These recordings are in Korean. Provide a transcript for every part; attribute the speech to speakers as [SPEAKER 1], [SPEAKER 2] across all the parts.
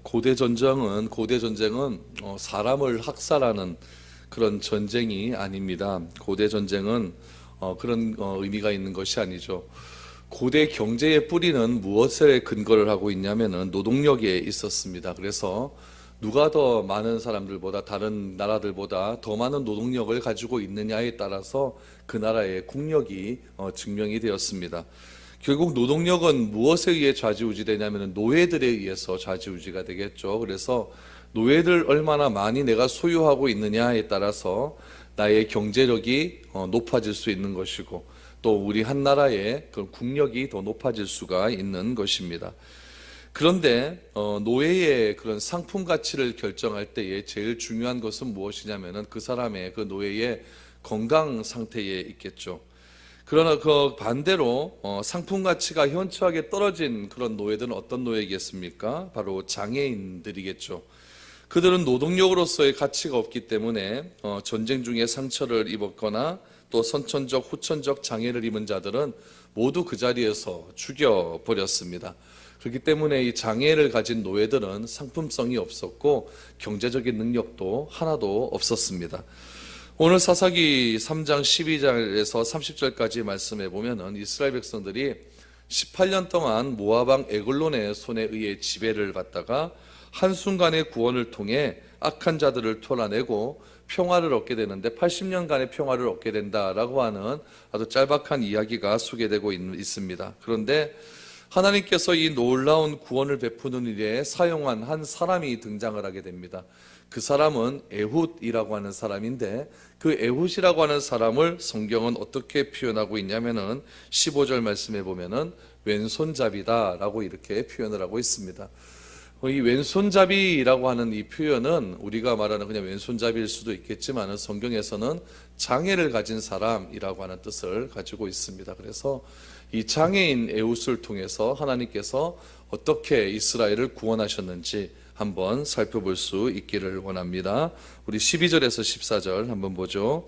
[SPEAKER 1] 고대 전쟁은 사람을 학살하는 그런 전쟁이 아닙니다. 고대 전쟁은 그런 의미가 있는 것이 아니죠. 고대 경제의 뿌리는 무엇에 근거를 하고 있냐면은 노동력에 있었습니다. 그래서 누가 더 많은 사람들보다, 다른 나라들보다 더 많은 노동력을 가지고 있느냐에 따라서 그 나라의 국력이 증명이 되었습니다. 결국 노동력은 무엇에 의해 좌지우지되냐면 노예들에 의해서 좌지우지가 되겠죠. 그래서 노예들 얼마나 많이 내가 소유하고 있느냐에 따라서 나의 경제력이 높아질 수 있는 것이고, 또 우리 한 나라의 그 국력이 더 높아질 수가 있는 것입니다. 그런데 노예의 그런 상품 가치를 결정할 때에 제일 중요한 것은 무엇이냐면은 그 사람의, 그 노예의 건강 상태에 있겠죠. 그러나 그 반대로 상품 가치가 현저하게 떨어진 그런 노예들은 어떤 노예겠습니까? 바로 장애인들이겠죠. 그들은 노동력으로서의 가치가 없기 때문에 전쟁 중에 상처를 입었거나 또 선천적, 후천적 장애를 입은 자들은 모두 그 자리에서 죽여버렸습니다. 그렇기 때문에 이 장애를 가진 노예들은 상품성이 없었고 경제적인 능력도 하나도 없었습니다. 오늘 사사기 3장 12절에서 30절까지 말씀해 보면은 이스라엘 백성들이 18년 동안 모압 왕 에글론의 손에 의해 지배를 받다가 한순간의 구원을 통해 악한 자들을 털어내고 평화를 얻게 되는데 80년간의 평화를 얻게 된다라고 하는 아주 짤막한 이야기가 소개되고 있습니다. 그런데 하나님께서 이 놀라운 구원을 베푸는 일에 사용한 한 사람이 등장을 하게 됩니다. 그 사람은 에훗이라고 하는 사람인데, 그 에훗이라고 하는 사람을 성경은 어떻게 표현하고 있냐면은 15절 말씀해 보면은 왼손잡이다라고 이렇게 표현을 하고 있습니다. 이 왼손잡이라고 하는 이 표현은 우리가 말하는 그냥 왼손잡이일 수도 있겠지만 성경에서는 장애를 가진 사람이라고 하는 뜻을 가지고 있습니다. 그래서 이 장애인 에훗을 통해서 하나님께서 어떻게 이스라엘을 구원하셨는지 한번 살펴볼 수 있기를 원합니다. 우리 12절에서 14절 한번 보죠.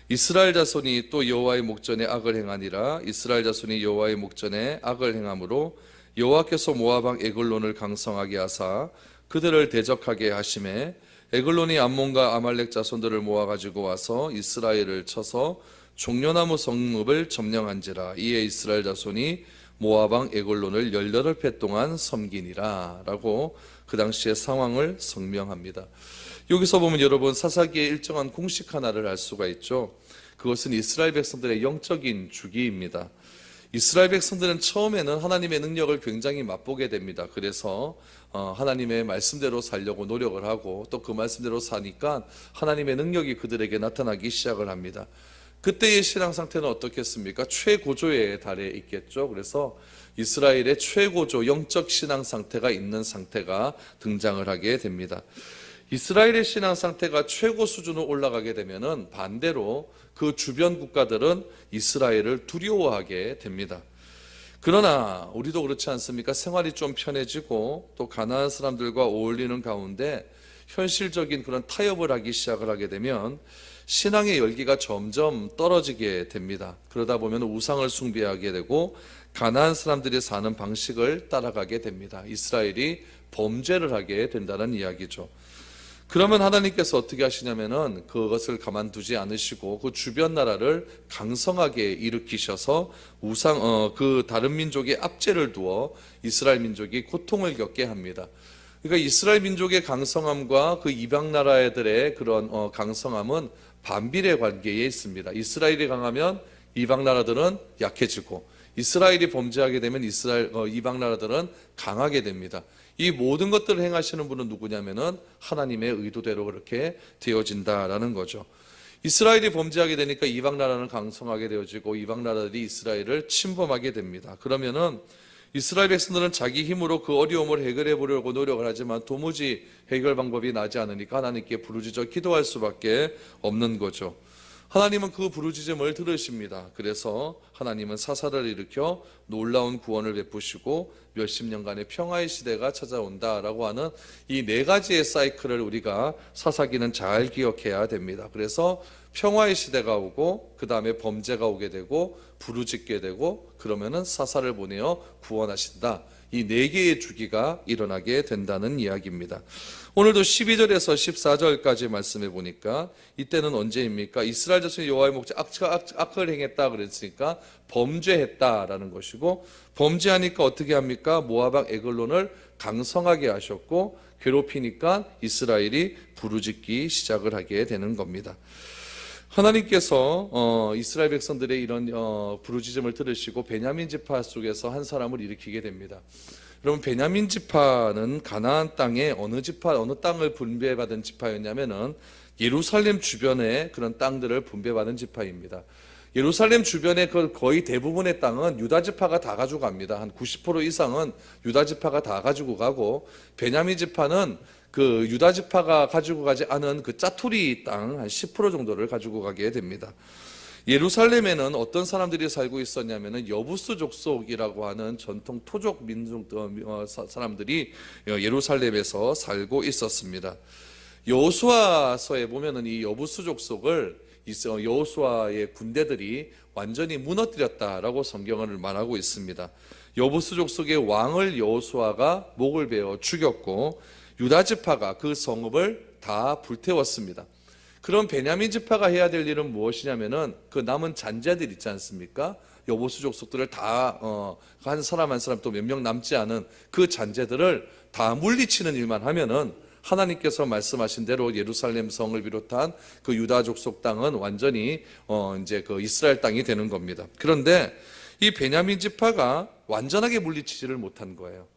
[SPEAKER 1] 이스라엘 자손이 또 여호와의 목전에 악을 행하니라. 이스라엘 자손이 여호와의 목전에 악을 행함으로 여호와께서 모압 왕 에글론을 강성하게 하사 그들을 대적하게 하심에 에글론이 암몬과 아말렉 자손들을 모아가지고 와서 이스라엘을 쳐서 종려나무 성읍을 점령한지라. 이에 이스라엘 자손이 모압 왕 에글론을 18해 동안 섬기니라 라고 그 당시의 상황을 설명합니다. 여기서 보면 여러분 사사기의 일정한 공식 하나를 알 수가 있죠. 그것은 이스라엘 백성들의 영적인 주기입니다. 이스라엘 백성들은 처음에는 하나님의 능력을 굉장히 맛보게 됩니다. 그래서 하나님의 말씀대로 살려고 노력을 하고 또 그 말씀대로 사니까 하나님의 능력이 그들에게 나타나기 시작을 합니다. 그때의 신앙 상태는 어떻겠습니까? 최고조에 달해 있겠죠. 그래서 이스라엘의 최고조 영적 신앙 상태가 있는 상태가 등장을 하게 됩니다. 이스라엘의 신앙 상태가 최고 수준으로 올라가게 되면은 반대로 그 주변 국가들은 이스라엘을 두려워하게 됩니다. 그러나 우리도 그렇지 않습니까? 생활이 좀 편해지고 또 가나안 사람들과 어울리는 가운데 현실적인 그런 타협을 하기 시작을 하게 되면 신앙의 열기가 점점 떨어지게 됩니다. 그러다 보면 우상을 숭배하게 되고 가나안 사람들이 사는 방식을 따라가게 됩니다. 이스라엘이 범죄를 하게 된다는 이야기죠. 그러면 하나님께서 어떻게 하시냐면은 그것을 가만두지 않으시고 그 주변 나라를 강성하게 일으키셔서 그 다른 민족의 압제를 두어 이스라엘 민족이 고통을 겪게 합니다. 그러니까 이스라엘 민족의 강성함과 그 이방 나라들의 그런 강성함은 반비례 관계에 있습니다. 이스라엘이 강하면 이방 나라들은 약해지고 이스라엘이 범죄하게 되면 이방 나라들은 강하게 됩니다. 이 모든 것들을 행하시는 분은 누구냐면은 하나님의 의도대로 그렇게 되어진다라는 거죠. 이스라엘이 범죄하게 되니까 이방 나라는 강성하게 되어지고 이방 나라들이 이스라엘을 침범하게 됩니다. 그러면은 이스라엘 백성들은 자기 힘으로 그 어려움을 해결해 보려고 노력을 하지만 도무지 해결 방법이 나지 않으니까 하나님께 부르짖어 기도할 수밖에 없는 거죠. 하나님은 그 부르짖음을 들으십니다. 그래서 하나님은 사사를 일으켜 놀라운 구원을 베푸시고 몇십 년간의 평화의 시대가 찾아온다라고 하는 이 네 가지의 사이클을 우리가 사사기는 잘 기억해야 됩니다. 그래서 평화의 시대가 오고 그 다음에 범죄가 오게 되고 부르짖게 되고 그러면은 사사를 보내어 구원하신다. 이 4개의 주기가 일어나게 된다는 이야기입니다. 오늘도 12절에서 14절까지 말씀해 보니까 이때는 언제입니까? 이스라엘 자손이 여호와의 목전에 악을 행했다 그랬으니까 범죄했다라는 것이고, 범죄하니까 어떻게 합니까? 모압 왕 에글론을 강성하게 하셨고, 괴롭히니까 이스라엘이 부르짖기 시작을 하게 되는 겁니다. 하나님께서 이스라엘 백성들의 이런 부르짖음을 들으시고 베냐민 지파 속에서 한 사람을 일으키게 됩니다. 여러분, 베냐민 지파는 가나안 땅에 어느 땅을 분배받은 지파였냐면은 예루살렘 주변의 그런 땅들을 분배받은 지파입니다. 예루살렘 주변의 거의 대부분의 땅은 유다 지파가 다 가지고 갑니다. 한 90% 이상은 유다 지파가 다 가지고 가고, 베냐민 지파는 그 유다 지파가 가지고 가지 않은 그 짜투리 땅 한 10% 정도를 가지고 가게 됩니다. 예루살렘에는 어떤 사람들이 살고 있었냐면은 여부스 족속이라고 하는 전통 토족 민족 사람들이 예루살렘에서 살고 있었습니다. 여호수아서에 보면은 이 여부스 족속을 여호수아의 군대들이 완전히 무너뜨렸다라고 성경을 말하고 있습니다. 여부스 족속의 왕을 여호수아가 목을 베어 죽였고, 유다 지파가 그 성읍을 다 불태웠습니다. 그럼 베냐민 지파가 해야 될 일은 무엇이냐면은 그 남은 잔재들 있지 않습니까? 여보수 족속들을 다 한 사람 한 사람 또 몇 명 남지 않은 그 잔재들을 다 물리치는 일만 하면은 하나님께서 말씀하신 대로 예루살렘 성을 비롯한 그 유다 족속 땅은 완전히 이제 그 이스라엘 땅이 되는 겁니다. 그런데 이 베냐민 지파가 완전하게 물리치지를 못한 거예요.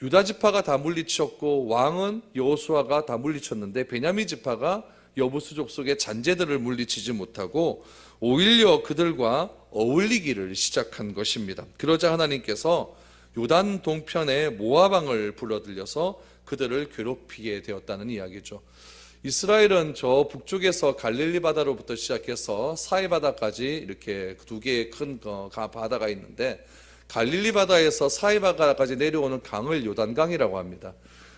[SPEAKER 1] 유다 지파가 다 물리쳤고 왕은 여호수아가 다 물리쳤는데 베냐민 지파가 여부수 족속의 잔재들을 물리치지 못하고 오히려 그들과 어울리기를 시작한 것입니다. 그러자 하나님께서 요단 동편의 모압 왕을 불러들여서 그들을 괴롭히게 되었다는 이야기죠. 이스라엘은 저 북쪽에서 갈릴리 바다로부터 시작해서 사해 바다까지 이렇게 2개의 큰 바다가 있는데, 갈릴리 바다에서 사해 바다까지 내려오는 강을 요단강이라고 합니다.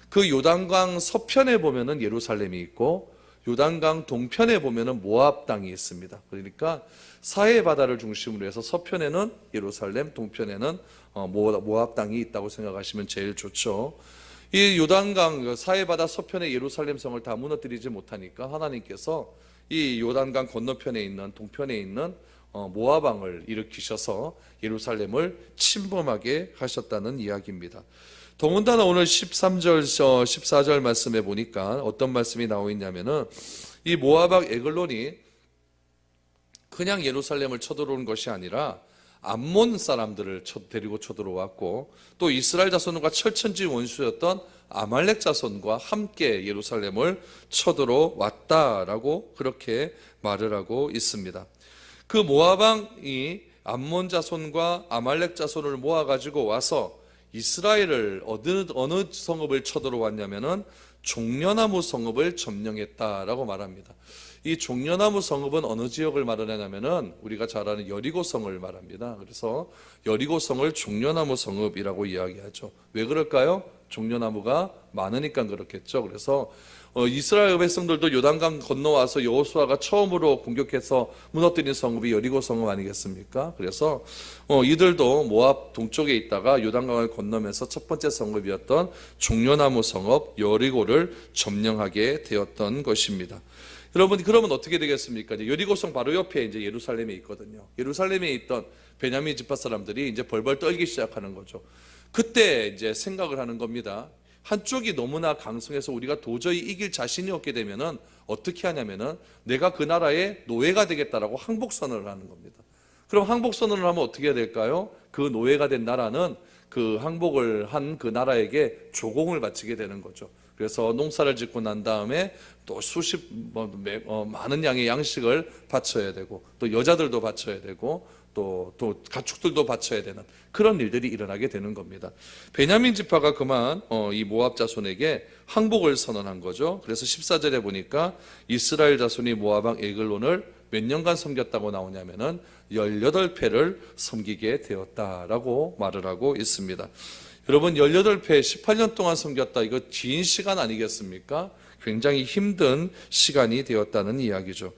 [SPEAKER 1] 그 요단강 서편에 보면은 예루살렘이 있고, 요단강 동편에 보면은 모압 땅이 있습니다. 그러니까 사해 바다를 중심으로 해서 서편에는 예루살렘, 동편에는 모압 땅이 있다고 생각하시면 제일 좋죠. 이 요단강 사해 바다 서편의 예루살렘 성을 다 무너뜨리지 못하니까 하나님께서 이 요단강 건너편에 있는 동편에 있는 모압 왕을 일으키셔서 예루살렘을 침범하게 하셨다는 이야기입니다. 더군다나 오늘 13절, 14절 말씀에 보니까 어떤 말씀이 나오고 있냐면은 이 모압 왕 에글론이 그냥 예루살렘을 쳐들어온 것이 아니라 암몬 사람들을 데리고 쳐들어왔고, 또 이스라엘 자손과 철천지 원수였던 아말렉 자손과 함께 예루살렘을 쳐들어왔다라고 그렇게 말을 하고 있습니다. 그 모압 왕이 암몬 자손과 아말렉 자손을 모아가지고 와서 이스라엘을 어느 성읍을 쳐들어왔냐면은 종려나무 성읍을 점령했다라고 말합니다. 이 종려나무 성읍은 어느 지역을 말하냐면은 우리가 잘 아는 여리고 성을 말합니다. 그래서 여리고 성을 종려나무 성읍이라고 이야기하죠. 왜 그럴까요? 종려나무가 많으니까 그렇겠죠. 그래서 이스라엘 백성들도 요단강 건너와서 여호수아가 처음으로 공격해서 무너뜨린 성읍이 여리고 성읍 아니겠습니까? 그래서 이들도 모압 동쪽에 있다가 요단강을 건너면서 첫 번째 성읍이었던 종려나무 성읍 여리고를 점령하게 되었던 것입니다. 여러분, 그러면 어떻게 되겠습니까? 여리고성 바로 옆에 이제 예루살렘에 있거든요. 예루살렘에 있던 베냐민 지파 사람들이 이제 벌벌 떨기 시작하는 거죠. 그때 이제 생각을 하는 겁니다. 한쪽이 너무나 강성해서 우리가 도저히 이길 자신이 없게 되면은 어떻게 하냐면은 내가 그 나라의 노예가 되겠다라고 항복선언을 하는 겁니다. 그럼 항복선언을 하면 어떻게 해야 될까요? 그 노예가 된 나라는 그 항복을 한 그 나라에게 조공을 바치게 되는 거죠. 그래서 농사를 짓고 난 다음에 또 많은 양의 양식을 바쳐야 되고, 또 여자들도 바쳐야 되고, 또 가축들도 바쳐야 되는 그런 일들이 일어나게 되는 겁니다. 베냐민 지파가 그만 이 모압 자손에게 항복을 선언한 거죠. 그래서 14절에 보니까 이스라엘 자손이 모압 왕 에글론을 몇 년간 섬겼다고 나오냐면은 18패를 섬기게 되었다라고 말을 하고 있습니다. 여러분, 18패 18년 동안 섬겼다, 이거 긴 시간 아니겠습니까? 굉장히 힘든 시간이 되었다는 이야기죠.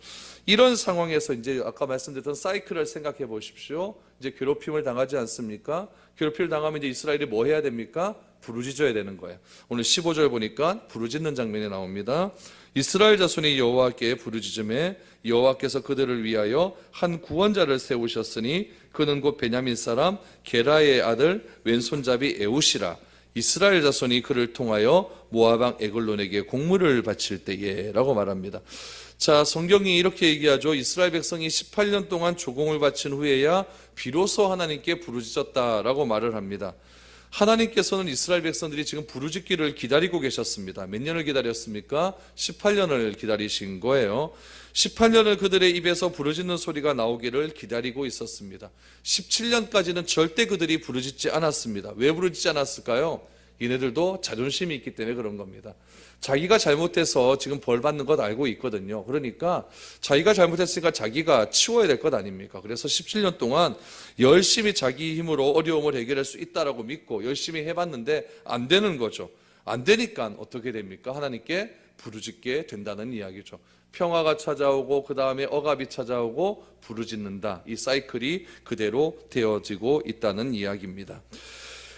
[SPEAKER 1] 이런 상황에서 이제 아까 말씀드렸던 사이클을 생각해 보십시오. 이제 괴롭힘을 당하지 않습니까? 괴롭힘을 당하면 이제 이스라엘이 뭐 해야 됩니까? 부르짖어야 되는 거예요. 오늘 15절 보니까 부르짖는 장면이 나옵니다. 이스라엘 자손이 여호와께 부르짖음에 여호와께서 그들을 위하여 한 구원자를 세우셨으니 그는 곧 베냐민 사람 게라의 아들 왼손잡이 에웃이라. 이스라엘 자손이 그를 통하여 모압 왕 에글론에게 공물을 바칠 때에 라고 말합니다. 자, 성경이 이렇게 얘기하죠. 이스라엘 백성이 18년 동안 조공을 바친 후에야 비로소 하나님께 부르짖었다라고 말을 합니다. 하나님께서는 이스라엘 백성들이 지금 부르짖기를 기다리고 계셨습니다. 몇 년을 기다렸습니까? 18년을 기다리신 거예요. 18년을 그들의 입에서 부르짖는 소리가 나오기를 기다리고 있었습니다. 17년까지는 절대 그들이 부르짖지 않았습니다. 왜 부르짖지 않았을까요? 얘네들도 자존심이 있기 때문에 그런 겁니다. 자기가 잘못해서 지금 벌 받는 것 알고 있거든요. 그러니까 자기가 잘못했으니까 자기가 치워야 될 것 아닙니까? 그래서 17년 동안 열심히 자기 힘으로 어려움을 해결할 수 있다라고 믿고 열심히 해봤는데 안 되는 거죠. 안 되니까 어떻게 됩니까? 하나님께 부르짖게 된다는 이야기죠. 평화가 찾아오고 그 다음에 억압이 찾아오고 부르짖는다. 이 사이클이 그대로 되어지고 있다는 이야기입니다.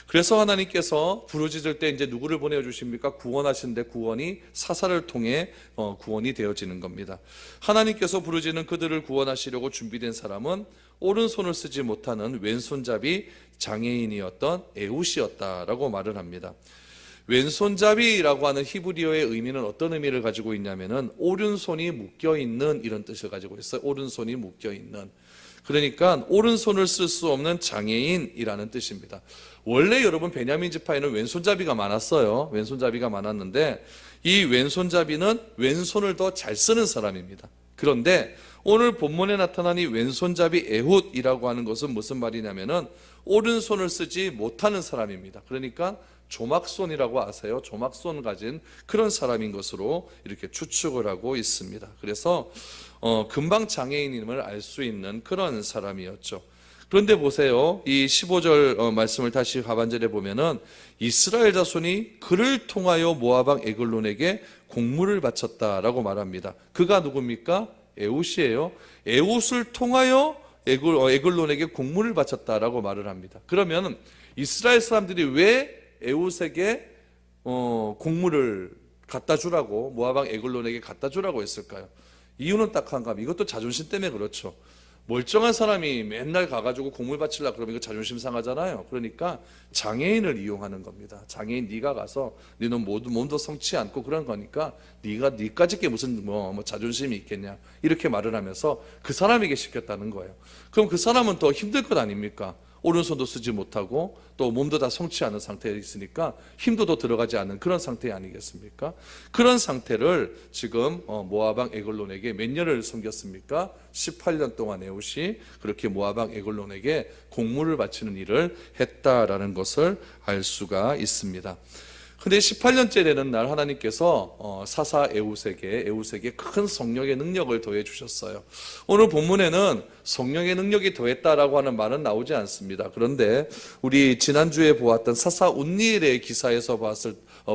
[SPEAKER 1] 그래서 하나님께서 부르짖을 때 이제 누구를 보내주십니까? 구원하시는데 구원이 사사를 통해 구원이 되어지는 겁니다. 하나님께서 부르짖는 그들을 구원하시려고 준비된 사람은 오른손을 쓰지 못하는 왼손잡이 장애인이었던 에웃이었다라고 말을 합니다. 왼손잡이라고 하는 히브리어의 의미는 어떤 의미를 가지고 있냐면은 오른손이 묶여있는 이런 뜻을 가지고 있어요. 오른손이 묶여있는. 그러니까 오른손을 쓸 수 없는 장애인이라는 뜻입니다. 원래 여러분 베냐민 지파에는 왼손잡이가 많았어요. 왼손잡이가 많았는데 이 왼손잡이는 왼손을 더 잘 쓰는 사람입니다. 그런데 오늘 본문에 나타난 이 왼손잡이 에훗이라고 하는 것은 무슨 말이냐면은 오른손을 쓰지 못하는 사람입니다. 그러니까 조막손이라고 아세요? 조막손 가진 그런 사람인 것으로 이렇게 추측을 하고 있습니다. 그래서 금방 장애인임을 알 수 있는 그런 사람이었죠. 그런데 보세요. 이 15절 말씀을 다시 하반절에 보면은 이스라엘 자손이 그를 통하여 모압 왕 에글론에게 공물을 바쳤다라고 말합니다. 그가 누굽니까? 에웃이에요. 에웃을 통하여 에글론에게 공물을 바쳤다라고 말을 합니다. 그러면 이스라엘 사람들이 왜 에웃에게 공물을 갖다 주라고 모압 왕 에글론에게 갖다 주라고 했을까요? 이유는 딱 한 가지. 이것도 자존심 때문에 그렇죠. 멀쩡한 사람이 맨날 가가지고 공물 바치려고 그러면 이거 자존심 상하잖아요. 그러니까 장애인을 이용하는 겁니다. 장애인 네가 가서 너는 몸도 성치 않고 그런 거니까 네가 네까짓 게 무슨 뭐 자존심이 있겠냐 이렇게 말을 하면서 그 사람에게 시켰다는 거예요. 그럼 그 사람은 더 힘들 것 아닙니까? 오른손도 쓰지 못하고 또 몸도 다 성치 않은 상태에 있으니까 힘도 더 들어가지 않는 그런 상태 아니겠습니까? 그런 상태를 지금 모압 왕 에글론에게 몇 년을 섬겼습니까? 18년 동안 에웃이 그렇게 모압 왕 에글론에게 공물을 바치는 일을 했다라는 것을 알 수가 있습니다. 근데 18년째 되는 날 하나님께서 사사 에웃에게 큰 성령의 능력을 더해 주셨어요. 오늘 본문에는 성령의 능력이 더했다라고 하는 말은 나오지 않습니다. 그런데 우리 지난주에 보았던 사사 운니엘의 기사에서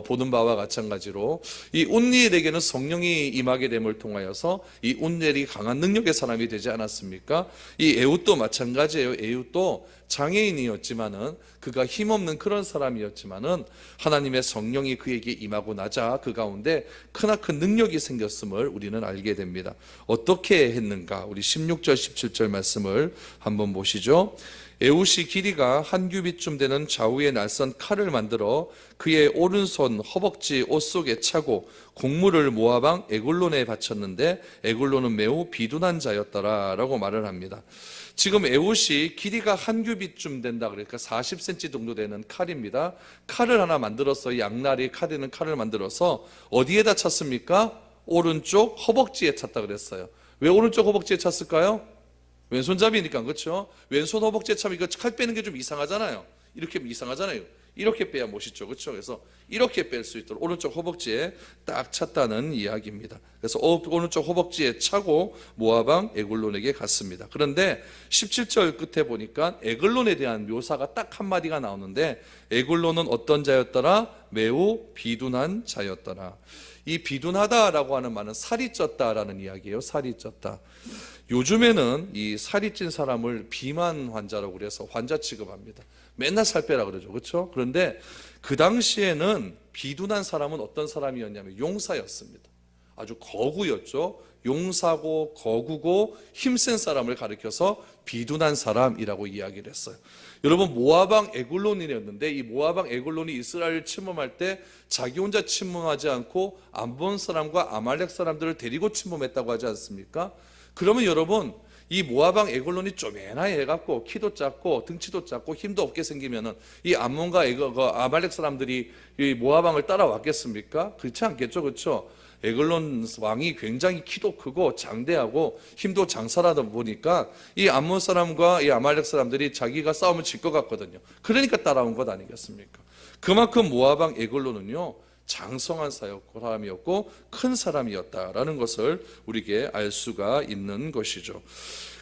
[SPEAKER 1] 보는 바와 마찬가지로 이 운니엘에게는 성령이 임하게 됨을 통하여서 이 운니엘이 강한 능력의 사람이 되지 않았습니까? 이 에웃도 마찬가지예요. 에웃도 장애인이었지만은 그가 힘없는 그런 사람이었지만은 하나님의 성령이 그에게 임하고 나자 그 가운데 크나큰 능력이 생겼음을 우리는 알게 됩니다. 어떻게 했는가? 우리 16절 17절 말씀을 한번 보시죠. 에웃이 길이가 한 규빗쯤 되는 좌우에 날선 칼을 만들어 그의 오른손 허벅지 옷 속에 차고 공물을 모압 왕 에글론에 바쳤는데 에글론은 매우 비둔한 자였더라라고 말을 합니다. 지금 에웃이 길이가 한 규빗쯤 된다 그러니까 40cm 정도 되는 칼입니다. 칼을 하나 만들어서 양날이 칼이는 칼을 만들어서 어디에다 찼습니까? 오른쪽 허벅지에 찼다 그랬어요. 왜 오른쪽 허벅지에 찼을까요? 왼손잡이니까 그렇죠? 왼손 허벅지에 차면 이거 칼 빼는 게 좀 이상하잖아요. 이렇게 이상하잖아요. 이렇게 빼야 멋있죠. 그렇죠? 그래서 이렇게 뺄 수 있도록 오른쪽 허벅지에 딱 찼다는 이야기입니다. 그래서 오른쪽 허벅지에 차고 모압 왕 에글론에게 갔습니다. 그런데 17절 끝에 보니까 에글론에 대한 묘사가 딱 한마디가 나오는데 에글론은 어떤 자였더라? 매우 비둔한 자였더라. 이 비둔하다라고 하는 말은 살이 쪘다라는 이야기예요. 살이 쪘다. 요즘에는 이 살이 찐 사람을 비만 환자라고 그래서 환자 취급합니다. 맨날 살 빼라 그러죠. 그렇죠? 그런데 그 당시에는 비둔한 사람은 어떤 사람이었냐면 용사였습니다. 아주 거구였죠. 용사고 거구고 힘센 사람을 가리켜서 비둔한 사람이라고 이야기를 했어요. 여러분, 모압왕 에글론이었는데 이 모압왕 에글론이 이스라엘을 침범할 때 자기 혼자 침범하지 않고 암몬 사람과 아말렉 사람들을 데리고 침범했다고 하지 않습니까? 그러면 여러분, 이 모압왕 에글론이 쪼매나게 해갖고 키도 작고 등치도 작고 힘도 없게 생기면은 이 암몬과 아말렉 사람들이 이 모압왕을 따라왔겠습니까? 그렇지 않겠죠, 그렇죠? 에글론 왕이 굉장히 키도 크고 장대하고 힘도 장사라다 보니까 이 암몬 사람과 이 아말렉 사람들이 자기가 싸우면 질 것 같거든요. 그러니까 따라온 것 아니겠습니까? 그만큼 모압왕 에글론은요, 장성한 사람이었고 큰 사람이었다라는 것을 우리에게 알 수가 있는 것이죠.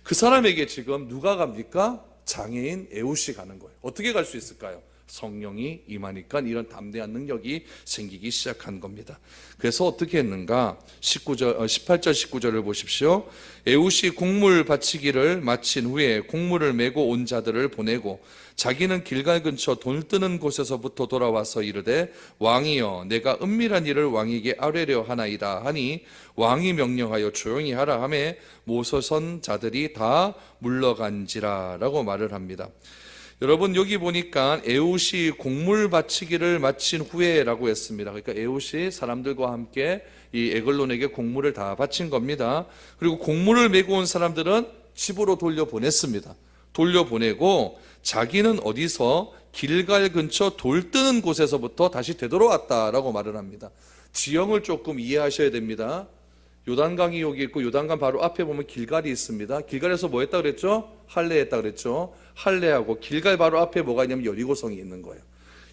[SPEAKER 1] 그 사람에게 지금 누가 갑니까? 장애인 에훗이 가는 거예요. 어떻게 갈 수 있을까요? 성령이 임하니까 이런 담대한 능력이 생기기 시작한 겁니다. 그래서 어떻게 했는가? 18절 19절을 보십시오. 에훗이 곡물 바치기를 마친 후에 곡물을 메고 온 자들을 보내고 자기는 길갈 근처 돌 뜨는 곳에서부터 돌아와서 이르되 왕이여 내가 은밀한 일을 왕에게 아뢰려 하나이다 하니 왕이 명령하여 조용히 하라 하매 모서선 자들이 다 물러간지라 라고 말을 합니다. 여러분, 여기 보니까 에훗이 곡물 바치기를 마친 후에라고 했습니다. 그러니까 에훗이 사람들과 함께 이 에글론에게 곡물을 다 바친 겁니다. 그리고 곡물을 메고 온 사람들은 집으로 돌려보냈습니다. 돌려보내고 자기는 어디서 길갈 근처 돌 뜨는 곳에서부터 다시 되돌아왔다라고 말을 합니다. 지형을 조금 이해하셔야 됩니다. 요단강이 여기 있고 요단강 바로 앞에 보면 길갈이 있습니다. 길갈에서 뭐 했다 그랬죠? 할례 했다 그랬죠? 할례하고 길갈 바로 앞에 뭐가 있냐면 여리고성이 있는 거예요.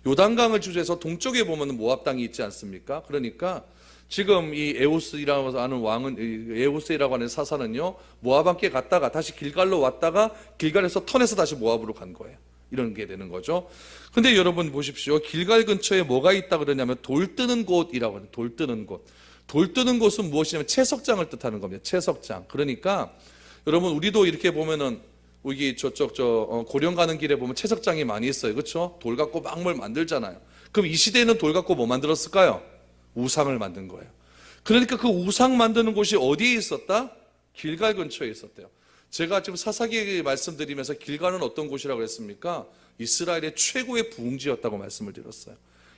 [SPEAKER 1] 요단강을 주제해서 동쪽에 보면 모압 땅이 있지 않습니까? 그러니까 지금 이 에훗이라고 하는 왕은, 에훗이라고 하는 사사는요, 모압 함께 갔다가 다시 길갈로 왔다가 길갈에서 턴해서 다시 모압으로 간 거예요. 이런 게 되는 거죠. 근데 여러분 보십시오. 길갈 근처에 뭐가 있다 그러냐면 돌 뜨는 곳이라고 하는, 돌 뜨는 곳. 돌 뜨는 곳은 무엇이냐면 채석장을 뜻하는 겁니다. 채석장. 그러니까 여러분, 우리도 이렇게 보면은 여기 저쪽 고령 가는 길에 보면 채석장이 많이 있어요. 그렇죠? 돌 갖고 막 뭘 만들잖아요. 그럼 이 시대에는 돌 갖고 뭐 만들었을까요? 우상을 만든 거예요. 그러니까 그 우상 만드는 곳이 어디에 있었다? 길갈 근처에 있었대요. 제가 지금 사사기 말씀드리면서 길갈은 어떤 곳이라고 했습니까? 이스라엘의 최고의 부흥지였다고 말씀을 드렸어요.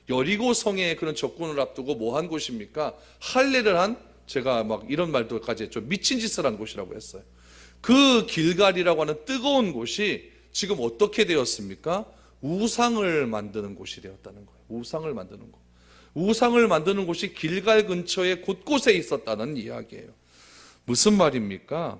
[SPEAKER 1] 여리고 성의 그런 접근을 앞두고 뭐 한 곳입니까? 할례를 한, 제가 막 이런 말도까지 했죠. 미친 짓을 한 곳이라고 했어요. 그 길갈이라고 하는 뜨거운 곳이 지금 어떻게 되었습니까? 우상을 만드는 곳이 되었다는 거예요. 우상을 만드는 곳. 우상을 만드는 곳이 길갈 근처에 곳곳에 있었다는 이야기예요. 무슨 말입니까?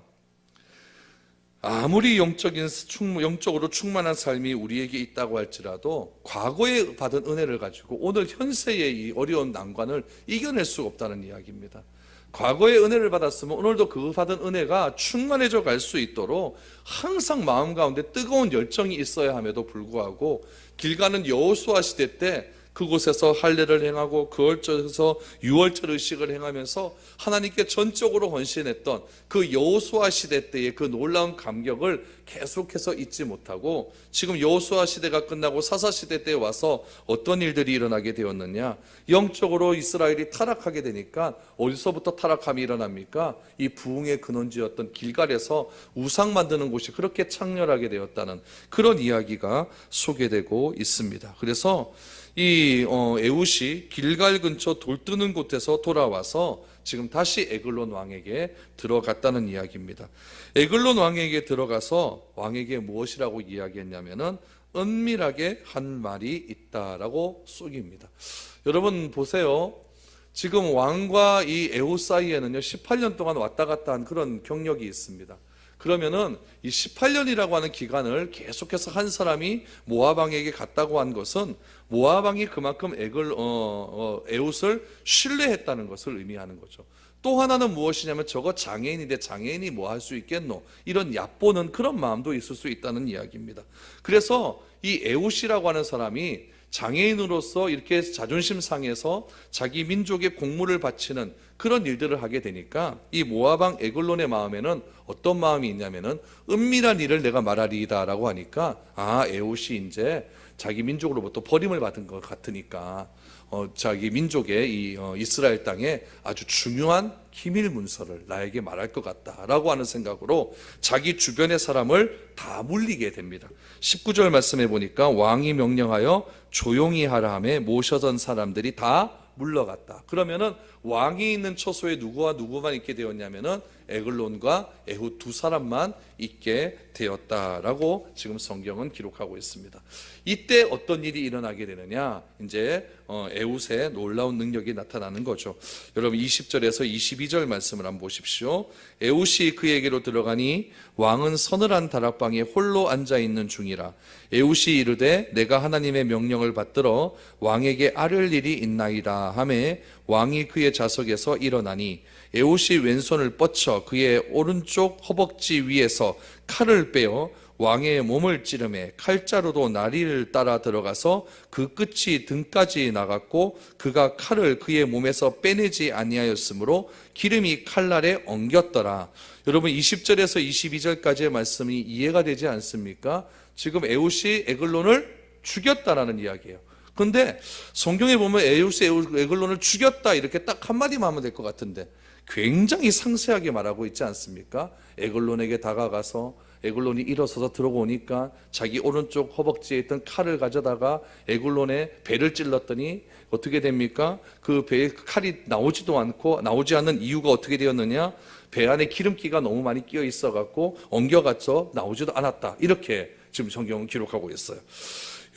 [SPEAKER 1] 아무리 영적으로 충만한 삶이 우리에게 있다고 할지라도 과거에 받은 은혜를 가지고 오늘 현세의 이 어려운 난관을 이겨낼 수가 없다는 이야기입니다. 과거에 은혜를 받았으면 오늘도 그 받은 은혜가 충만해져 갈 수 있도록 항상 마음 가운데 뜨거운 열정이 있어야 함에도 불구하고 길가는 여호수아 시대 때 그곳에서 할례를 행하고 그월절에서 유월절 의식을 행하면서 하나님께 전적으로 헌신했던 그 여호수아 시대 때의 그 놀라운 감격을 계속해서 잊지 못하고 지금 여호수아 시대가 끝나고 사사 시대 때에 와서 어떤 일들이 일어나게 되었느냐? 영적으로 이스라엘이 타락하게 되니까 어디서부터 타락함이 일어납니까? 이 부흥의 근원지였던 길갈에서 우상 만드는 곳이 그렇게 창렬하게 되었다는 그런 이야기가 소개되고 있습니다. 그래서 이 에훗이 길갈 근처 돌 뜨는 곳에서 돌아와서 지금 다시 에글론 왕에게 들어갔다는 이야기입니다. 에글론 왕에게 들어가서 왕에게 무엇이라고 이야기했냐면은 은밀하게 한 말이 있다라고 쏘깁니다. 여러분 보세요. 지금 왕과 이 에훗 사이에는요 18년 동안 왔다 갔다 한 그런 경력이 있습니다. 그러면은 이 18년이라고 하는 기간을 계속해서 한 사람이 모압 왕에게 갔다고 한 것은 모압 왕이 그만큼 에훗을 신뢰했다는 것을 의미하는 거죠. 또 하나는 무엇이냐면 저거 장애인인데 장애인이 뭐 할 수 있겠노? 이런 얕보는 그런 마음도 있을 수 있다는 이야기입니다. 그래서 이 에훗이라고 하는 사람이 장애인으로서 이렇게 자존심 상해서 자기 민족의 공물을 바치는 그런 일들을 하게 되니까 이 모압 왕 에글론의 마음에는 어떤 마음이 있냐면은 은밀한 일을 내가 말하리이다라고 하니까 에훗이 이제 자기 민족으로부터 버림을 받은 것 같으니까 자기 민족의 이 이스라엘 땅에 아주 중요한 기밀 문서를 나에게 말할 것 같다라고 하는 생각으로 자기 주변의 사람을 다 물리게 됩니다. 19절 말씀해 보니까 왕이 명령하여 조용히 하라 하며 모셔던 사람들이 다 물러갔다. 그러면은 왕이 있는 처소에 누구와 누구만 있게 되었냐면은 에글론과 에훗 두 사람만 있게 되었다라고 지금 성경은 기록하고 있습니다. 이때 어떤 일이 일어나게 되느냐? 이제 에훗의 놀라운 능력이 나타나는 거죠. 여러분 20절에서 22절 말씀을 한번 보십시오. 에훗이 그에게로 들어가니 왕은 서늘한 다락방에 홀로 앉아 있는 중이라. 에훗이 이르되 내가 하나님의 명령을 받들어 왕에게 아뢰을 일이 있나이다 하매 왕이 그의 좌석에서 일어나니 에훗이 왼손을 뻗쳐 그의 오른쪽 허벅지 위에서 칼을 빼어 왕의 몸을 찌르매 칼자루도 나리를 따라 들어가서 그 끝이 등까지 나갔고 그가 칼을 그의 몸에서 빼내지 아니하였으므로 기름이 칼날에 엉겼더라. 여러분 20절에서 22절까지의 말씀이 이해가 되지 않습니까? 지금 에훗이 에글론을 죽였다라는 이야기예요. 근데 성경에 보면 에훗이 에글론을 죽였다 이렇게 딱 한마디만 하면 될 것 같은데 굉장히 상세하게 말하고 있지 않습니까? 에글론에게 다가가서 에글론이 일어서서 들어오니까 자기 오른쪽 허벅지에 있던 칼을 가져다가 에글론의 배를 찔렀더니 어떻게 됩니까? 그 배에 칼이 나오지도 않고 나오지 않는 이유가 어떻게 되었느냐? 배 안에 기름기가 너무 많이 끼어 있어 갖고 엉겨가서 나오지도 않았다. 이렇게 지금 성경은 기록하고 있어요.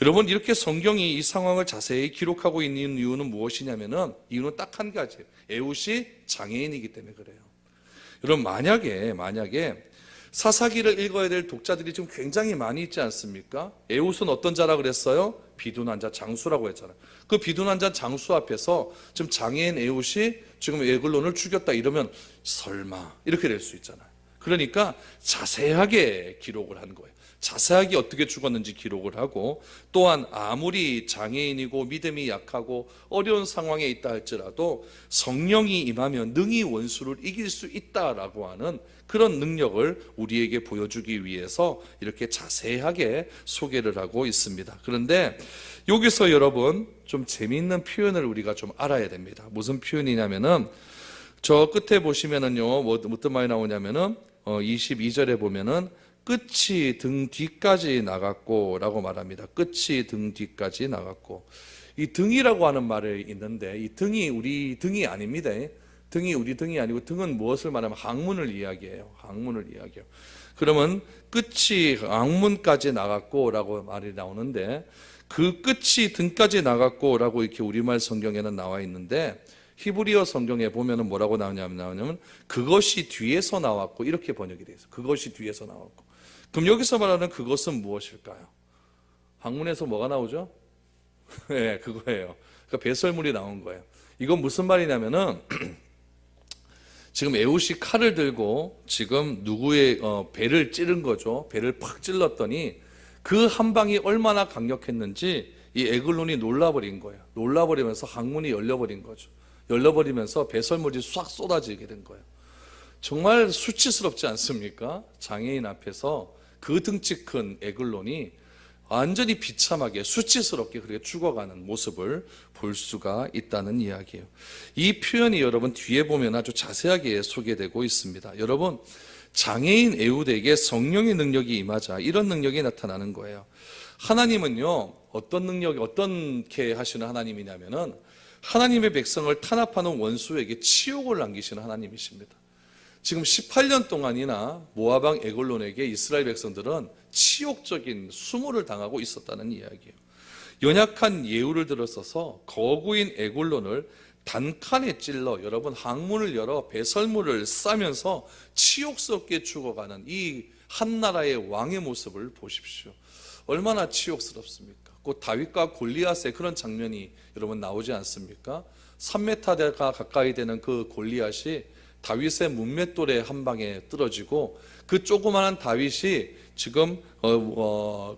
[SPEAKER 1] 여러분 이렇게 성경이 이 상황을 자세히 기록하고 있는 이유는 무엇이냐면은 이유는 딱 한 가지예요. 에훗이 장애인이기 때문에 그래요. 여러분 만약에 사사기를 읽어야 될 독자들이 지금 굉장히 많이 있지 않습니까? 에훗은 어떤 자라 그랬어요? 비둔한 자 장수라고 했잖아요. 그 비둔한 자 장수 앞에서 지금 장애인 에훗이 지금 에글론을 죽였다 이러면 설마 이렇게 될 수 있잖아요. 그러니까 자세하게 기록을 한 거예요. 자세하게 어떻게 죽었는지 기록을 하고 또한 아무리 장애인이고 믿음이 약하고 어려운 상황에 있다 할지라도 성령이 임하면 능히 원수를 이길 수 있다라고 하는 그런 능력을 우리에게 보여주기 위해서 이렇게 자세하게 소개를 하고 있습니다. 그런데 여기서 여러분 좀 재미있는 표현을 우리가 좀 알아야 됩니다. 무슨 표현이냐면은 저 끝에 보시면은요 어떤 말이 나오냐면은 22절에 보면은 끝이 등 뒤까지 나갔고 라고 말합니다. 끝이 등 뒤까지 나갔고. 이 등이라고 하는 말이 있는데 이 등이 우리 등이 아닙니다. 등이 우리 등이 아니고 등은 무엇을 말하면 항문을 이야기해요. 항문을 이야기해요. 그러면 끝이 항문까지 나갔고 라고 말이 나오는데 그 끝이 등까지 나갔고 라고 이렇게 우리말 성경에는 나와 있는데 히브리어 성경에 보면은 뭐라고 나오냐면 그것이 뒤에서 나왔고 이렇게 번역이 되어 있어요. 그것이 뒤에서 나왔고. 그럼 여기서 말하는 그것은 무엇일까요? 항문에서 뭐가 나오죠? 네, 그거예요. 그러니까 배설물이 나온 거예요. 이건 무슨 말이냐면은 지금 에훗이 칼을 들고 지금 누구의 배를 찌른 거죠. 배를 팍 찔렀더니 그 한 방이 얼마나 강력했는지 이 에글론이 놀라버린 거예요. 놀라버리면서 항문이 열려버린 거죠. 열려버리면서 배설물이 싹 쏟아지게 된 거예요. 정말 수치스럽지 않습니까? 장애인 앞에서 그 등치 큰 에글론이 완전히 비참하게 수치스럽게 그렇게 죽어가는 모습을 볼 수가 있다는 이야기예요. 이 표현이 여러분 뒤에 보면 아주 자세하게 소개되고 있습니다. 여러분 장애인 에훗에게 성령의 능력이 임하자 이런 능력이 나타나는 거예요. 하나님은요 어떤 능력이 어떻게 하시는 하나님이냐면은 하나님의 백성을 탄압하는 원수에게 치욕을 남기시는 하나님이십니다. 지금 18년 동안이나 모압 왕 에글론에게 이스라엘 백성들은 치욕적인 수모를 당하고 있었다는 이야기예요. 연약한 예우를 들어서서 거구인 에글론을 단칸에 찔러 여러분 항문을 열어 배설물을 싸면서 치욕스럽게 죽어가는 이 한 나라의 왕의 모습을 보십시오. 얼마나 치욕스럽습니까? 곧 다윗과 골리앗의 그런 장면이 여러분 나오지 않습니까? 3m가 가까이 되는 그 골리앗이 다윗의 문맷돌에 한 방에 떨어지고 그 조그마한 다윗이 지금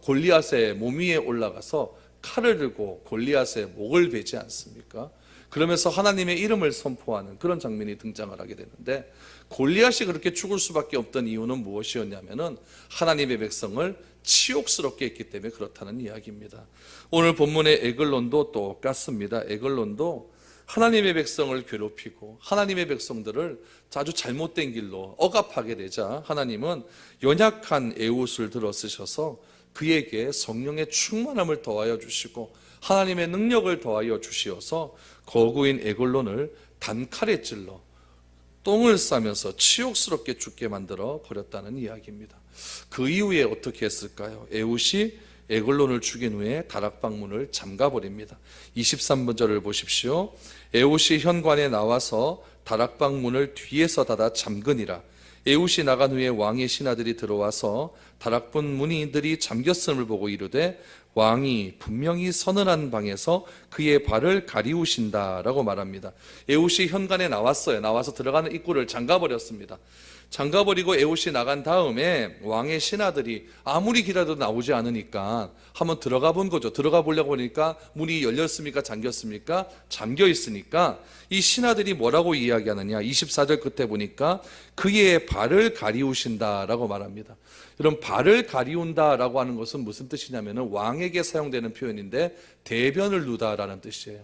[SPEAKER 1] 골리앗의 몸 위에 올라가서 칼을 들고 골리앗의 목을 베지 않습니까? 그러면서 하나님의 이름을 선포하는 그런 장면이 등장을 하게 되는데, 골리앗이 그렇게 죽을 수밖에 없던 이유는 무엇이었냐면은 하나님의 백성을 치욕스럽게 했기 때문에 그렇다는 이야기입니다. 오늘 본문의 에글론도 똑같습니다. 에글론도 하나님의 백성을 괴롭히고 하나님의 백성들을 아주 잘못된 길로 억압하게 되자 하나님은 연약한 에훗을 들어 쓰셔서 그에게 성령의 충만함을 더하여 주시고 하나님의 능력을 더하여 주시어서 거구인 에글론을 단칼에 찔러 똥을 싸면서 치욕스럽게 죽게 만들어 버렸다는 이야기입니다. 그 이후에 어떻게 했을까요? 에훗이 에글론을 죽인 후에 다락방문을 잠가버립니다. 23절을 보십시오. 에훗이 현관에 나와서 다락방문을 뒤에서 닫아 잠그니라. 에훗이 나간 후에 왕의 신하들이 들어와서 다락방 문이들이 잠겼음을 보고 이르되 왕이 분명히 서늘한 방에서 그의 발을 가리우신다라고 말합니다. 에훗이 현관에 나왔어요. 나와서 들어가는 입구를 잠가버렸습니다. 잠가버리고 에훗이 나간 다음에 왕의 신하들이 아무리 기다려도 나오지 않으니까 한번 들어가 본 거죠. 들어가 보려고 하니까 문이 열렸습니까? 잠겼습니까? 잠겨 있으니까 이 신하들이 뭐라고 이야기하느냐, 24절 끝에 보니까 그의 발을 가리우신다라고 말합니다. 여러분, 발을 가리운다라고 하는 것은 무슨 뜻이냐면 왕에게 사용되는 표현인데 대변을 누다라는 뜻이에요.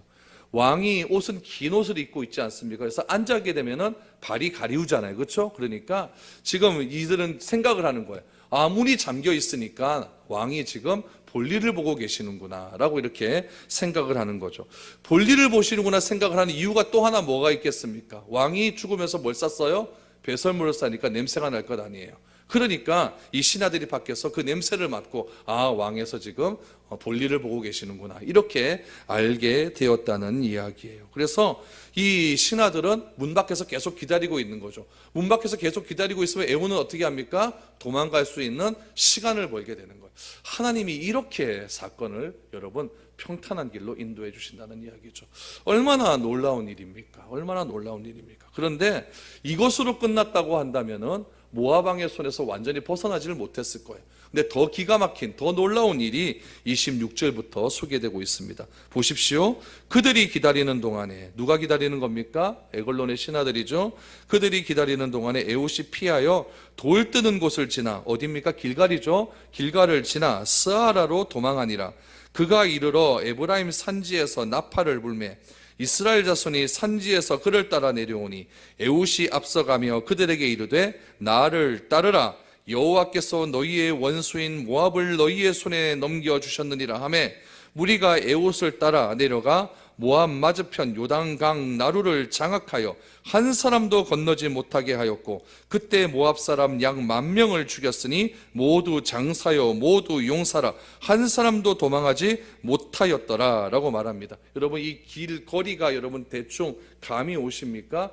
[SPEAKER 1] 왕이 옷은 긴 옷을 입고 있지 않습니까? 그래서 앉게 되면은 발이 가리우잖아요. 그렇죠? 그러니까 지금 이들은 생각을 하는 거예요. 아, 문이 잠겨 있으니까 왕이 지금 볼일을 보고 계시는구나 라고 이렇게 생각을 하는 거죠. 볼일을 보시는구나 생각을 하는 이유가 또 하나 뭐가 있겠습니까? 왕이 죽으면서 뭘 쌌어요? 배설물을 싸니까 냄새가 날 것 아니에요. 그러니까 이 신하들이 밖에서 그 냄새를 맡고 아, 왕에서 지금 볼일을 보고 계시는구나 이렇게 알게 되었다는 이야기예요. 그래서 이 신하들은 문 밖에서 계속 기다리고 있는 거죠. 문 밖에서 계속 기다리고 있으면 에훗은 어떻게 합니까? 도망갈 수 있는 시간을 벌게 되는 거예요. 하나님이 이렇게 사건을 여러분 평탄한 길로 인도해 주신다는 이야기죠. 얼마나 놀라운 일입니까? 얼마나 놀라운 일입니까? 그런데 이것으로 끝났다고 한다면은 모압 왕의 손에서 완전히 벗어나지를 못했을 거예요. 근데 더 기가 막힌, 더 놀라운 일이 26절부터 소개되고 있습니다. 보십시오. 그들이 기다리는 동안에, 누가 기다리는 겁니까? 에글론의 신하들이죠. 그들이 기다리는 동안에 에훗이 피하여 돌 뜨는 곳을 지나, 어디입니까? 길갈이죠. 길갈을 지나 스아라로 도망하니라. 그가 이르러 에브라임 산지에서 나팔을 불매 이스라엘 자손이 산지에서 그를 따라 내려오니 에훗이 앞서가며 그들에게 이르되 나를 따르라. 여호와께서 너희의 원수인 모압을 너희의 손에 넘겨주셨느니라 하매 무리가 에훗을 따라 내려가 모압 맞은편 요단강 나루를 장악하여 한 사람도 건너지 못하게 하였고 그때 모압 사람 약 10,000명을 죽였으니 모두 장사여 모두 용사라 한 사람도 도망하지 못하였더라 라고 말합니다. 여러분, 이 길거리가 여러분 대충 감이 오십니까?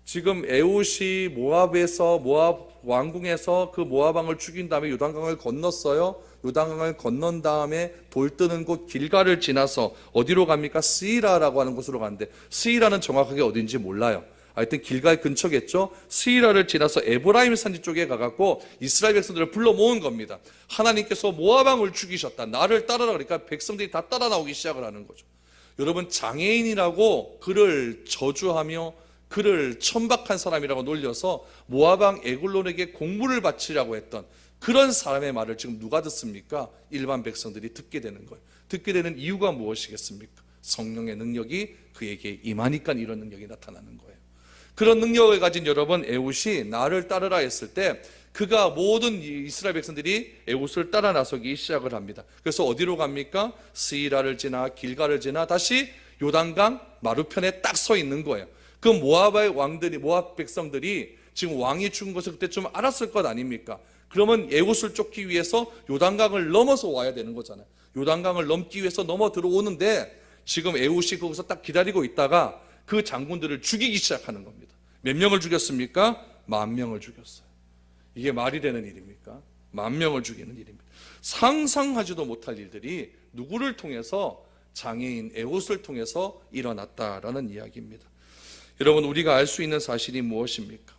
[SPEAKER 1] 지금 에훗이 모압에서 모압 왕궁에서 그 모압 왕을 죽인 다음에 요단강을 건넜어요. 요단강을 건넌 다음에 돌 뜨는 곳 길갈을 지나서 어디로 갑니까? 스이라라고 하는 곳으로 가는데 스이라는 정확하게 어딘지 몰라요. 하여튼 길갈 근처겠죠. 스이라를 지나서 에브라임 산지 쪽에 가갖고 이스라엘 백성들을 불러 모은 겁니다. 하나님께서 모압 왕을 죽이셨다. 나를 따르라. 그러니까 백성들이 다 따라 나오기 시작을 하는 거죠. 여러분, 장애인이라고 그를 저주하며 그를 천박한 사람이라고 놀려서 모압 왕 에글론에게 공물을 바치려고 했던 그런 사람의 말을 지금 누가 듣습니까? 일반 백성들이 듣게 되는 거예요. 듣게 되는 이유가 무엇이겠습니까? 성령의 능력이 그에게 임하니까 이런 능력이 나타나는 거예요. 그런 능력을 가진 여러분, 에훗이 나를 따르라 했을 때 그가 모든 이스라엘 백성들이 에훗을 따라 나서기 시작을 합니다. 그래서 어디로 갑니까? 스이라를 지나 길갈을 지나 다시 요단강 마루편에 딱 서 있는 거예요. 그 모압의 왕들이, 모압 백성들이 지금 왕이 죽은 것을 그때 좀 알았을 것 아닙니까? 그러면 에훗을 쫓기 위해서 요단강을 넘어서 와야 되는 거잖아요. 요단강을 넘기 위해서 넘어 들어오는데 지금 에훗이 거기서 딱 기다리고 있다가 그 장군들을 죽이기 시작하는 겁니다. 몇 명을 죽였습니까? 10,000명을 죽였어요. 이게 말이 되는 일입니까? 10,000명을 죽이는 일입니다. 상상하지도 못할 일들이 누구를 통해서? 장애인 에훗을 통해서 일어났다라는 이야기입니다. 여러분, 우리가 알 수 있는 사실이 무엇입니까?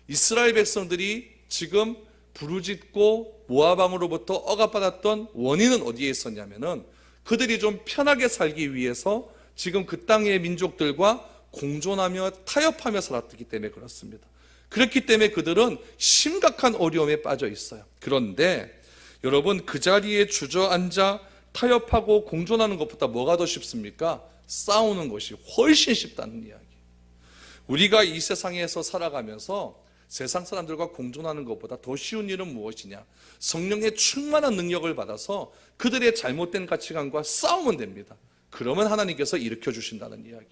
[SPEAKER 1] 이스라엘 백성들이 지금 부르짖고 모압 왕으로부터 억압받았던 원인은 어디에 있었냐면은 그들이 좀 편하게 살기 위해서 지금 그 땅의 민족들과 공존하며 타협하며 살았기 때문에 그렇습니다. 그렇기 때문에 그들은 심각한 어려움에 빠져 있어요. 그런데 여러분, 그 자리에 주저앉아 타협하고 공존하는 것보다 뭐가 더 쉽습니까? 싸우는 것이 훨씬 쉽다는 이야기. 우리가 이 세상에서 살아가면서 세상 사람들과 공존하는 것보다 더 쉬운 일은 무엇이냐? 성령의 충만한 능력을 받아서 그들의 잘못된 가치관과 싸우면 됩니다. 그러면 하나님께서 일으켜 주신다는 이야기.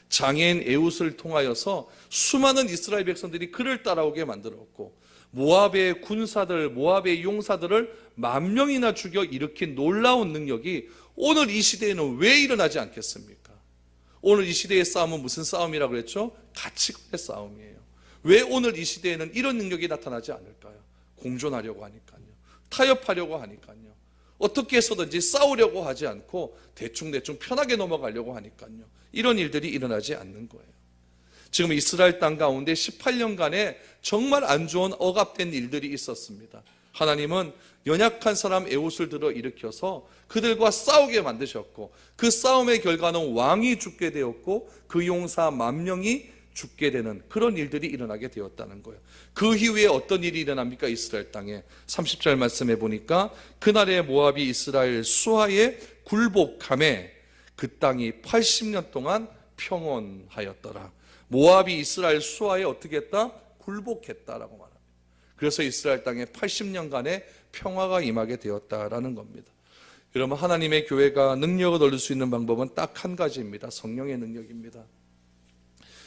[SPEAKER 1] 장애인 에훗을 통하여서 수많은 이스라엘 백성들이 그를 따라오게 만들었고, 모압의 군사들, 모압의 용사들을 10,000명이나 죽여 일으킨 놀라운 능력이 오늘 이 시대에는 왜 일어나지 않겠습니까? 오늘 이 시대의 싸움은 무슨 싸움이라고 그랬죠? 가치관의 싸움이에요. 왜 오늘 이 시대에는 이런 능력이 나타나지 않을까요? 공존하려고 하니까요. 타협하려고 하니까요. 어떻게 해서든지 싸우려고 하지 않고 대충대충 편하게 넘어가려고 하니까요. 이런 일들이 일어나지 않는 거예요. 지금 이스라엘 땅 가운데 18년간에 정말 안 좋은 억압된 일들이 있었습니다. 하나님은 연약한 사람 에훗을 들어 일으켜서 그들과 싸우게 만드셨고, 그 싸움의 결과는 왕이 죽게 되었고 그 용사 10,000명이 죽게 되는 그런 일들이 일어나게 되었다는 거예요. 그 이후에 어떤 일이 일어납니까? 이스라엘 땅에 30절 말씀해 보니까 그날에 모압이 이스라엘 수하에 굴복함에 그 땅이 80년 동안 평온하였더라. 모압이 이스라엘 수하에 어떻게 했다? 굴복했다라고 말합니다. 그래서 이스라엘 땅에 80년간의 평화가 임하게 되었다라는 겁니다. 여러분, 하나님의 교회가 능력을 얻을 수 있는 방법은 딱 한 가지입니다. 성령의 능력입니다.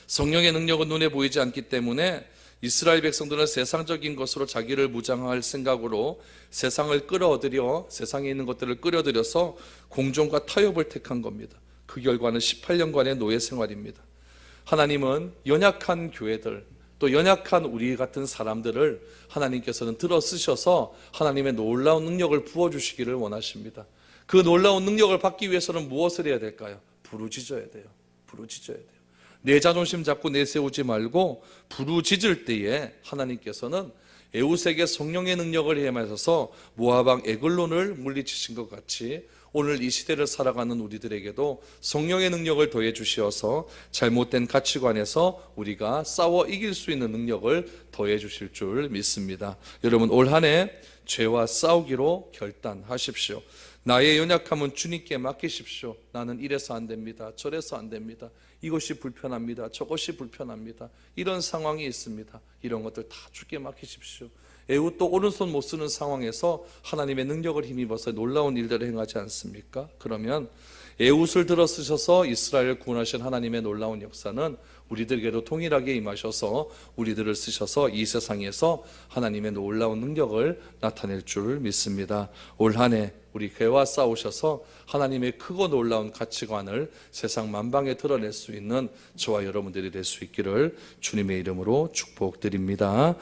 [SPEAKER 1] 성령의 능력은 눈에 보이지 않기 때문에 이스라엘 백성들은 세상적인 것으로 자기를 무장할 생각으로 세상을 끌어들여, 세상에 있는 것들을 끌어들여서 공존과 타협을 택한 겁니다. 그 결과는 18년간의 노예 생활입니다. 하나님은 연약한 교회들, 또 연약한 우리 같은 사람들을 하나님께서는 들어 쓰셔서 하나님의 놀라운 능력을 부어주시기를 원하십니다. 그 놀라운 능력을 받기 위해서는 무엇을 해야 될까요? 부르짖어야 돼요. 부르짖어야 돼요. 내 자존심 잡고 내세우지 말고 부르짖을 때에 하나님께서는 에훗에게 성령의 능력을 행하셔서 모압 왕 에글론을 물리치신 것 같이 오늘 이 시대를 살아가는 우리들에게도 성령의 능력을 더해 주시어서 잘못된 가치관에서 우리가 싸워 이길 수 있는 능력을 더해 주실 줄 믿습니다. 여러분, 올 한 해 죄와 싸우기로 결단하십시오. 나의 연약함은 주님께 맡기십시오. 나는 이래서 안 됩니다. 저래서 안 됩니다. 이것이 불편합니다. 저것이 불편합니다. 이런 상황이 있습니다. 이런 것들 다 주께 맡기십시오. 에훗도 오른손 못 쓰는 상황에서 하나님의 능력을 힘입어서 놀라운 일들을 행하지 않습니까? 그러면 에훗을 들어 쓰셔서 이스라엘을 구원하신 하나님의 놀라운 역사는 우리들에게도 동일하게 임하셔서 우리들을 쓰셔서 이 세상에서 하나님의 놀라운 능력을 나타낼 줄 믿습니다. 올 한 해 우리 교회와 싸우셔서 하나님의 크고 놀라운 가치관을 세상 만방에 드러낼 수 있는 저와 여러분들이 될 수 있기를 주님의 이름으로 축복드립니다.